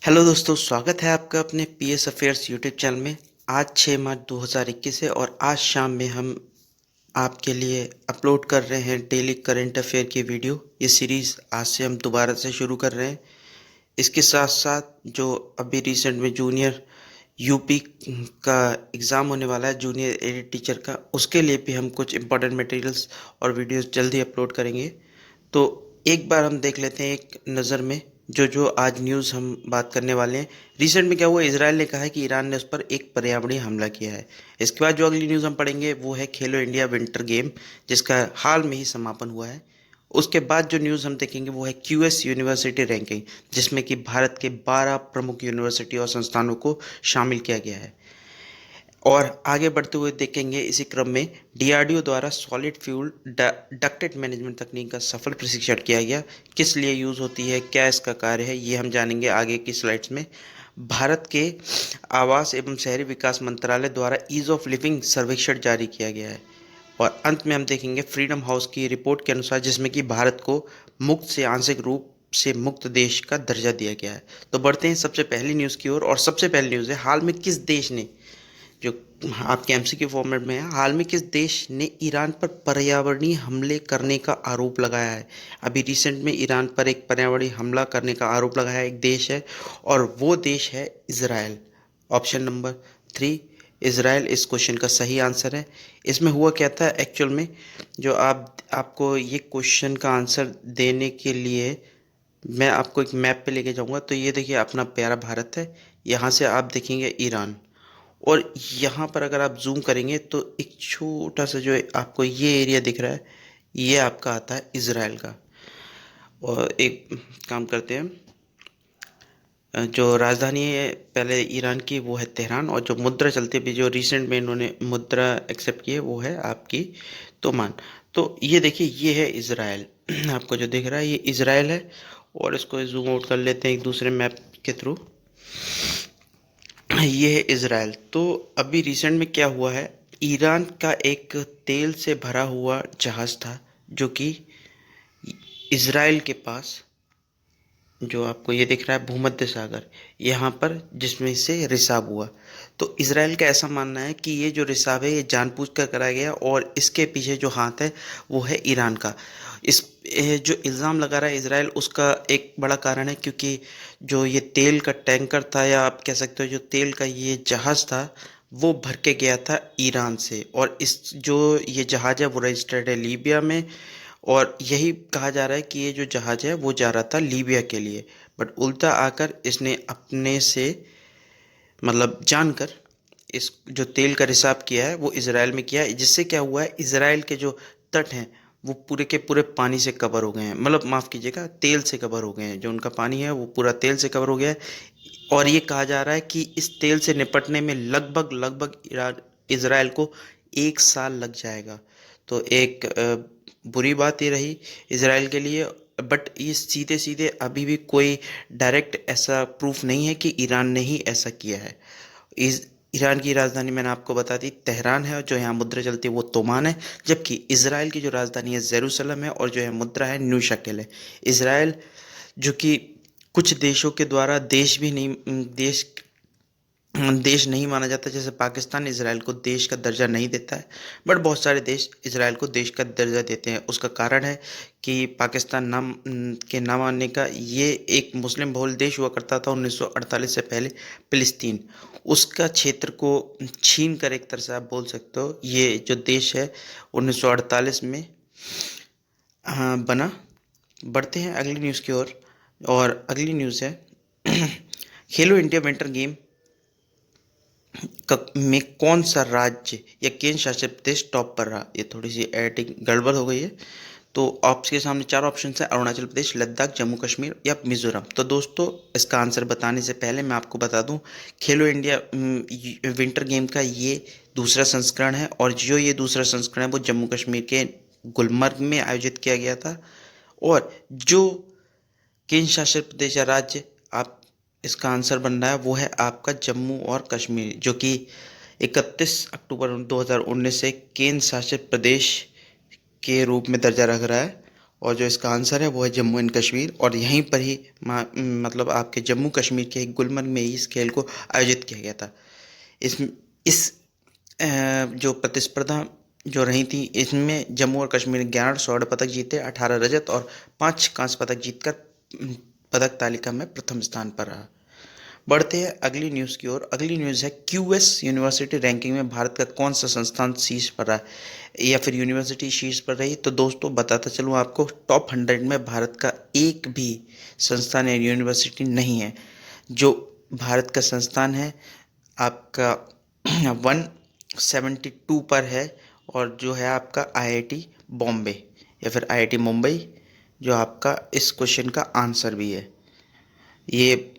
Hello दोस्तों, स्वागत है आपका अपने पीएस अफेयर्स यूट्यूब चैनल में। आज 6 मार्च 2021 है और आज शाम में हम आपके लिए अपलोड कर रहे हैं डेली करंट अफेयर की वीडियो। ये सीरीज़ आज से हम दोबारा से शुरू कर रहे हैं। इसके साथ साथ जो अभी रिसेंट में जूनियर यूपी का एग्ज़ाम होने वाला है, जूनियर एडिट टीचर का, उसके लिए भी हम कुछ इंपॉर्टेंट मटेरियल्स और वीडियोस जल्दी अपलोड करेंगे। तो एक बार हम देख लेते हैं एक नज़र में जो जो आज न्यूज़ हम बात करने वाले हैं। रिसेंट में क्या हुआ, इसराइल ने कहा है कि ईरान ने उस पर एक पर्यावरणीय हमला किया है। इसके बाद जो अगली न्यूज़ हम पढ़ेंगे वो है खेलो इंडिया विंटर गेम, जिसका हाल में ही समापन हुआ है। उसके बाद जो न्यूज़ हम देखेंगे वो है क्यूएस यूनिवर्सिटी रैंकिंग, जिसमें कि भारत के 12 प्रमुख यूनिवर्सिटी और संस्थानों को शामिल किया गया है। और आगे बढ़ते हुए देखेंगे इसी क्रम में डीआरडीओ द्वारा सॉलिड फ्यूल डक्टेड मैनेजमेंट तकनीक का सफल प्रशिक्षण किया गया। किस लिए यूज़ होती है, क्या इसका कार्य है, ये हम जानेंगे आगे की स्लाइड्स में। भारत के आवास एवं शहरी विकास मंत्रालय द्वारा ईज ऑफ लिविंग सर्वेक्षण जारी किया गया है। और अंत में हम देखेंगे फ्रीडम हाउस की रिपोर्ट के अनुसार, जिसमें कि भारत को मुक्त से आंशिक रूप से मुक्त देश का दर्जा दिया गया है। तो बढ़ते हैं सबसे पहली न्यूज़ की ओर। और सबसे पहली न्यूज़ है, हाल में किस देश ने, जो आपके एमसीक्यू फॉर्मेट में है, हाल में किस देश ने ईरान पर पर्यावरणीय हमले करने का आरोप लगाया है। अभी रिसेंट में ईरान पर एक पर्यावरणीय हमला करने का आरोप लगाया एक देश है और वो देश है इजराइल। ऑप्शन नंबर 3 इजराइल इस क्वेश्चन का सही आंसर है। इसमें हुआ क्या था एक्चुअल में, जो आपको ये क्वेश्चन का आंसर देने के लिए मैं आपको एक मैप पे लेके जाऊंगा। तो ये देखिए अपना प्यारा भारत है, यहाँ से आप देखेंगे ईरान, और यहाँ पर अगर आप जूम करेंगे तो एक छोटा सा जो आपको ये एरिया दिख रहा है, ये आपका आता है इजराइल का। और एक काम करते हैं, जो राजधानी है पहले ईरान की वो है तेहरान, और जो मुद्रा चलती है, जो रिसेंट में इन्होंने मुद्रा एक्सेप्ट की है वो है आपकी तोमान। तो ये देखिए ये है इजराइल आपको जो दिख रहा है ये इजराइल है। और इसको जूम आउट कर लेते हैं एक दूसरे मैप के थ्रू। ये है इजराइल। तो अभी रिसेंट में क्या हुआ है, ईरान का एक तेल से भरा हुआ जहाज था जो कि इजराइल के पास, जो आपको ये दिख रहा है भूमध्य सागर, यहाँ पर जिसमें से रिसाव हुआ। तो इसराइल का ऐसा मानना है कि ये जो रिसाव है ये जानबूझकर कराया गया और इसके पीछे जो हाथ है वो है ईरान का। इस ये जो इल्ज़ाम लगा रहा है इसराइल, उसका एक बड़ा कारण है क्योंकि जो ये तेल का टैंकर था, या आप कह सकते हो जो तेल का ये जहाज़ था, वो भर के गया था ईरान से। और इस जो ये जहाज़ है वो रजिस्टर्ड है लीबिया में। और यही कहा जा रहा है कि ये जो जहाज है वो जा रहा था लीबिया के लिए, बट उल्टा आकर इसने अपने से मतलब जानकर इस जो तेल का रिसाव किया है वो इसराइल में किया है। जिससे क्या हुआ है, इसराइल के जो तट हैं वो पूरे के पूरे पानी से कवर हो गए हैं, मतलब माफ़ कीजिएगा तेल से कवर हो गए हैं। जो उनका पानी है वो पूरा तेल से कवर हो गया है। और ये कहा जा रहा है कि इस तेल से निपटने में लगभग लगभग इसराइल को 1 साल लग जाएगा। तो एक बुरी बात ये रही इसराइल के लिए। बट ये सीधे सीधे अभी भी कोई डायरेक्ट ऐसा प्रूफ नहीं है कि ईरान ने ही ऐसा किया है। इस ईरान की राजधानी मैंने आपको बता दी तेहरान है, और जो यहाँ मुद्रा चलती है वो तोमान है। जबकि इसराइल की जो राजधानी है जेरूसलम है, और जो है मुद्रा है न्यू शकेल है। इसराइल जो कि कुछ देशों के द्वारा देश नहीं माना जाता, जैसे पाकिस्तान इसराइल को देश का दर्जा नहीं देता है, बट बहुत सारे देश इसराइल को देश का दर्जा देते हैं। उसका कारण है कि पाकिस्तान नाम के ना मानने का, ये एक मुस्लिम बहुल देश हुआ करता था 1948 से पहले, फिलिस्तीन, उसका क्षेत्र को छीन कर एक तरह से आप बोल सकते हो ये जो देश है 1948 में हाँ बना। बढ़ते हैं अगली न्यूज़ की ओर। और अगली न्यूज़ है खेलो इंडिया विंटर गेम में कौन सा राज्य या केंद्र शासित प्रदेश टॉप पर रहा। ये थोड़ी सी एडिटिंग गड़बड़ हो गई है। तो आपके सामने 4 ऑप्शन है, अरुणाचल प्रदेश, लद्दाख, जम्मू कश्मीर या मिजोरम। तो दोस्तों इसका आंसर बताने से पहले मैं आपको बता दूं, खेलो इंडिया विंटर गेम का ये दूसरा संस्करण है, और जो ये दूसरा संस्करण है वो जम्मू कश्मीर के गुलमर्ग में आयोजित किया गया था। और जो केंद्र शासित प्रदेश या राज्य आप इसका आंसर बन रहा है वो है आपका जम्मू और कश्मीर, जो कि 31 अक्टूबर 2019 से केंद्र शासित प्रदेश के रूप में दर्जा रख रहा है। और जो इसका आंसर है वो है जम्मू एंड कश्मीर। और यहीं पर ही मतलब आपके जम्मू कश्मीर के गुलमर्ग में ही इस खेल को आयोजित किया गया था। इस जो प्रतिस्पर्धा जो रही थी, इसमें जम्मू और कश्मीर ने 11 स्वर्ण पदक जीते, 18 रजत और 5 कांस्य पदक जीतकर पदक तालिका में प्रथम स्थान पर रहा। बढ़ते हैं अगली न्यूज़ की ओर। अगली न्यूज़ है क्यूएस यूनिवर्सिटी रैंकिंग में भारत का कौन सा संस्थान शीर्ष पर रहा या फिर यूनिवर्सिटी शीर्ष पर रही। तो दोस्तों बताता चलूँ आपको, टॉप 100 में भारत का एक भी संस्थान या यूनिवर्सिटी नहीं है। जो भारत का संस्थान है आपका 172 पर है, और जो है आपका आईआईटी बॉम्बे या फिर आईआईटी मुंबई, जो आपका इस क्वेश्चन का आंसर भी है। ये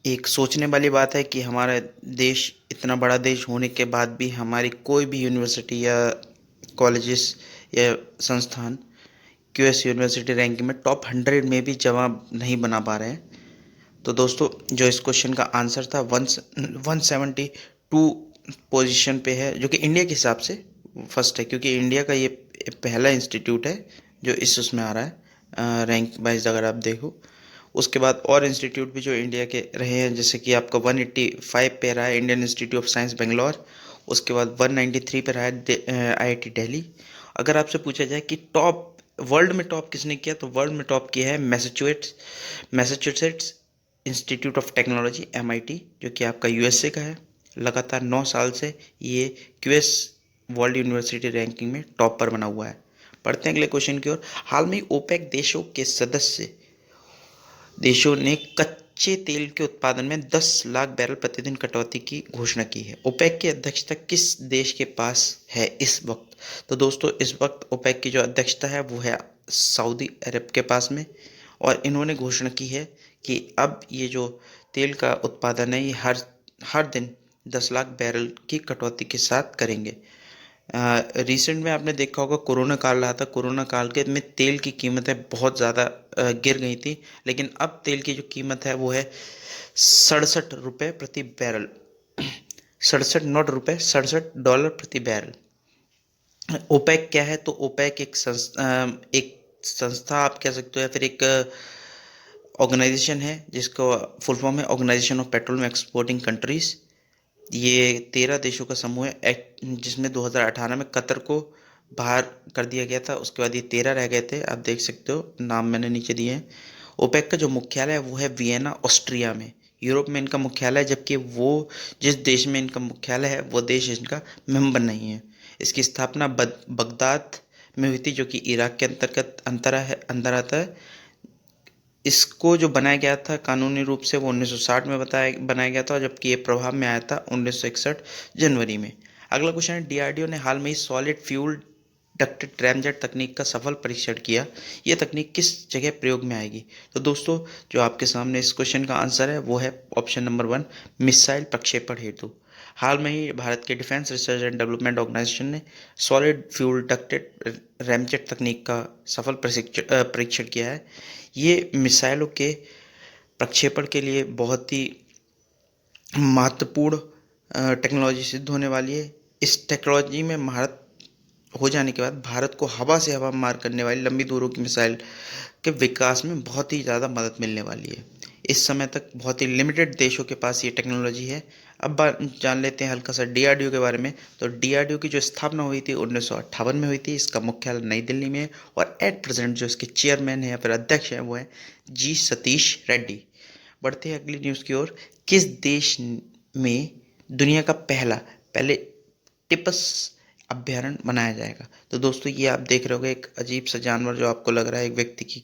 एक सोचने वाली बात है कि हमारा देश, इतना बड़ा देश होने के बाद भी हमारी कोई भी यूनिवर्सिटी या कॉलेजेस या संस्थान क्यूएस यूनिवर्सिटी रैंकिंग में टॉप 100 में भी जगह नहीं बना पा रहे हैं। तो दोस्तों जो इस क्वेश्चन का आंसर था 172 पोजीशन पे है, जो कि इंडिया के हिसाब से फर्स्ट है, क्योंकि इंडिया का ये पहला इंस्टीट्यूट है जो इस उसमें आ रहा है रैंक वाइज अगर आप देखो। उसके बाद और इंस्टीट्यूट भी जो इंडिया के रहे हैं, जैसे कि आपका 185 पे रहा है Indian institute of science Bangalore. उसके बाद 193 पे रहा है आईआईटी दिल्ली। अगर आपसे पूछा जाए कि टॉप वर्ल्ड में टॉप किसने किया, तो वर्ल्ड में टॉप किया है Massachusetts institute of technology MIT, जो कि आपका यूएसए का है। लगातार 9 साल से ये क्यूएस वर्ल्ड यूनिवर्सिटी रैंकिंग में टॉप पर बना हुआ है। पढ़ते हैं अगले क्वेश्चन की ओर। हाल में ओपेक देशों के सदस्य देशों ने कच्चे तेल के उत्पादन में 10 लाख बैरल प्रतिदिन कटौती की घोषणा की है। ओपेक की अध्यक्षता किस देश के पास है इस वक्त? तो दोस्तों इस वक्त ओपेक की जो अध्यक्षता है वो है सऊदी अरब के पास में, और इन्होंने घोषणा की है कि अब ये जो तेल का उत्पादन है ये हर दिन 10 लाख बैरल की कटौती के साथ करेंगे। रिसेंट में आपने देखा होगा कोरोना काल रहा था, कोरोना काल के में तेल की कीमतें बहुत ज़्यादा गिर गई थी, लेकिन अब तेल की जो कीमत है वो है 67 रुपये प्रति बैरल। 67 नॉट रुपये, $67 प्रति बैरल। ओपेक क्या है? तो ओपेक एक संस्था आप कह सकते हो, या फिर एक ऑर्गेनाइजेशन है जिसको फुल फॉर्म है organization of petroleum exporting countries. ये 13 देशों का समूह है जिसमें 2018 में कतर को बाहर कर दिया गया था। उसके बाद ये 13 रह गए थे, आप देख सकते हो, नाम मैंने नीचे दिए हैं। ओपेक का जो मुख्यालय है वो है वियना ऑस्ट्रिया में। यूरोप में इनका मुख्यालय है, जबकि वो जिस देश में इनका मुख्यालय है वो देश इनका मेंबर नहीं है। इसकी स्थापना बगदाद में हुई थी, जो कि इराक के अंतर्गत अंदर आता है। इसको जो बनाया गया था कानूनी रूप से वो 1960 में बनाया गया था, जबकि ये प्रभाव में आया था 1961 जनवरी में। अगला क्वेश्चन है, डीआरडीओ ने हाल में ही सॉलिड फ्यूल डक्टेड रैमजेट तकनीक का सफल परीक्षण किया। यह तकनीक किस जगह प्रयोग में आएगी? तो दोस्तों जो आपके सामने इस क्वेश्चन का आंसर है वो है ऑप्शन नंबर 1, मिसाइल प्रक्षेपण हेतु। हाल में ही भारत के defence research and development organization ने सॉलिड फ्यूल डक्टेड रैमजेट तकनीक का सफल परीक्षण किया है। ये मिसाइलों के प्रक्षेपण के लिए बहुत ही महत्वपूर्ण टेक्नोलॉजी सिद्ध होने वाली है। इस टेक्नोलॉजी में महारत हो जाने के बाद भारत को हवा से हवा मार करने वाली लंबी दूरों की मिसाइल के विकास में बहुत ही ज़्यादा मदद मिलने वाली है। इस समय तक बहुत ही लिमिटेड देशों के पास ये टेक्नोलॉजी है। अब जान लेते हैं हल्का सा डीआरडीओ के बारे में। तो डीआरडीओ की जो स्थापना हुई थी 1958 में हुई थी। इसका मुख्यालय नई दिल्ली में है, और एट प्रेजेंट जो इसके चेयरमैन है या फिर अध्यक्ष है वो है जी सतीश रेड्डी। बढ़ते हैं अगली न्यूज़ की ओर। किस देश में दुनिया का पहले टिपस अभ्यारण्य बनाया जाएगा? तो दोस्तों ये आप देख रहे होगे एक अजीब सा जानवर जो आपको लग रहा है एक व्यक्ति की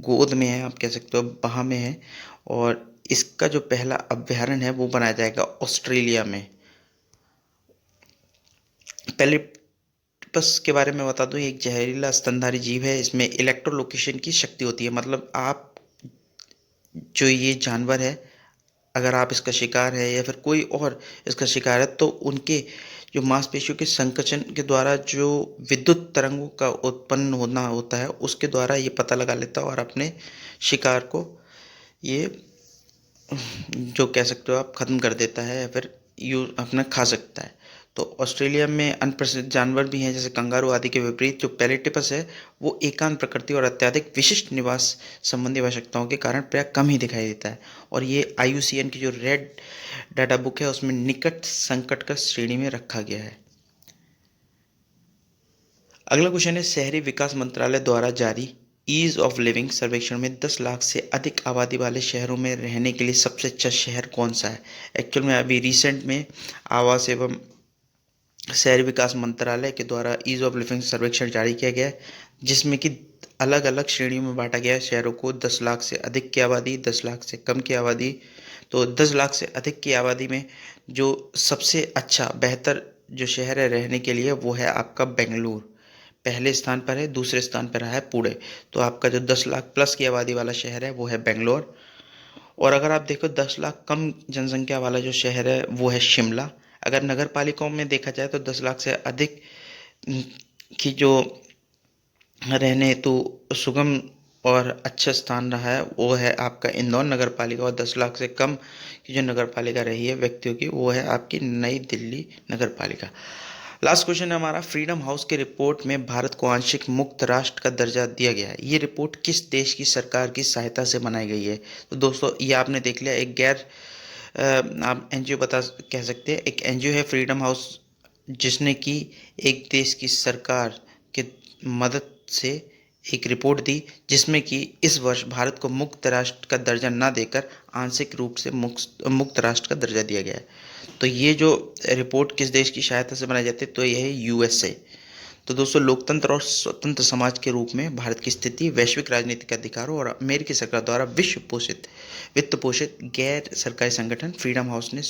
गोद में है, आप कह सकते हो बाह में है, और इसका जो पहला अभ्यारण्य है वो बनाया जाएगा ऑस्ट्रेलिया में। पहले टिपस के बारे में बता दूं, एक जहरीला स्तनधारी जीव है। इसमें इलेक्ट्रोलोकेशन की शक्ति होती है, मतलब आप जो ये जानवर है अगर आप इसका शिकार है या फिर कोई और इसका शिकार है, तो उनके जो मांसपेशियों के संकुचन के द्वारा जो विद्युत तरंगों का उत्पन्न होना होता है उसके द्वारा ये पता लगा लेता है और अपने शिकार को ये जो कह सकते हो आप ख़त्म कर देता है या फिर अपना खा सकता है। तो ऑस्ट्रेलिया में अनप्रसिद्ध जानवर भी हैं, जैसे कंगारू आदि के विपरीत जो पैलेटिपस है वो एकांत प्रकृति और अत्यधिक विशिष्ट निवास संबंधी आवश्यकताओं के कारण प्राय कम ही दिखाई देता है। और ये IUCN की जो रेड डाटा बुक है उसमें निकट संकट का श्रेणी में रखा गया है। अगला क्वेश्चन है, शहरी विकास मंत्रालय द्वारा जारी ईज ऑफ लिविंग सर्वेक्षण में 10 लाख से अधिक आबादी वाले शहरों में रहने के लिए सबसे अच्छा शहर कौन सा है? एक्चुअल में अभी रिसेंट में आवास एवं शहरी विकास मंत्रालय के द्वारा ईज ऑफ लिविंग सर्वेक्षण जारी किया गया है, जिसमें कि अलग अलग श्रेणियों में बांटा गया है शहरों को। 10 लाख से अधिक की आबादी, 10 लाख से कम की आबादी। तो 10 लाख से अधिक की आबादी में जो सबसे अच्छा बेहतर जो शहर है रहने के लिए वो है आपका बेंगलुरु, पहले स्थान पर है। दूसरे स्थान पर रहा है पुणे। तो आपका जो 10 लाख प्लस की आबादी वाला शहर है वो है बेंगलोर। और अगर आप देखो 10 लाख कम जनसंख्या वाला जो शहर है वो है शिमला। अगर नगर पालिकाओं में देखा जाए तो 10 लाख से अधिक की जो रहने हेतु सुगम और अच्छा स्थान रहा है वो है आपका इंदौर नगर पालिका। और 10 लाख से कम की जो नगर पालिका रही है व्यक्तियों की वो है आपकी नई दिल्ली नगर पालिका। लास्ट क्वेश्चन है हमारा, फ्रीडम हाउस की रिपोर्ट में भारत को आंशिक मुक्त राष्ट्र का दर्जा दिया गया है। ये रिपोर्ट किस देश की सरकार की सहायता से बनाई गई है? तो दोस्तों ये आपने देख लिया, एक गैर आप NGO कह सकते हैं, एक NGO है फ्रीडम हाउस, जिसने कि एक देश की सरकार के मदद से एक रिपोर्ट दी, जिसमें कि इस वर्ष भारत को मुक्त राष्ट्र का दर्जा न देकर आंशिक रूप से मुक्त राष्ट्र का दर्जा दिया गया है। तो ये जो रिपोर्ट किस देश की सहायता से बनाई जाती है, तो ये है USA। तो दोस्तों लोकतंत्र और स्वतंत्र समाज के रूप में भारत की स्थिति, वैश्विक राजनीतिक अधिकारों और अमेरिकी सरकार द्वारा वित्त पोषित गैर सरकारी संगठन फ्रीडम हाउस ने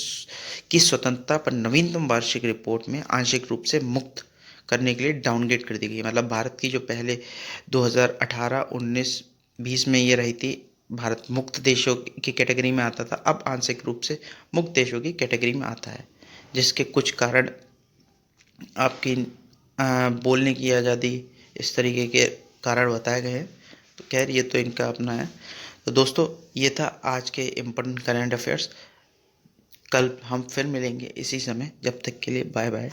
की स्वतंत्रता पर नवीनतम वार्षिक रिपोर्ट में आंशिक रूप से मुक्त करने के लिए डाउनग्रेड कर दी गई। मतलब भारत की जो पहले 2018, 19, 20 में ये रही थी, भारत मुक्त देशों की कैटेगरी में आता था, अब आंशिक रूप से मुक्त देशों की कैटेगरी में आता है, जिसके कुछ कारण आपकी बोलने की आज़ादी, इस तरीके के कारण बताए गए हैं। तो खैर ये तो इनका अपना है। तो दोस्तों ये था आज के इम्पोर्टेंट करंट अफेयर्स। कल हम फिर मिलेंगे इसी समय, जब तक के लिए बाय बाय।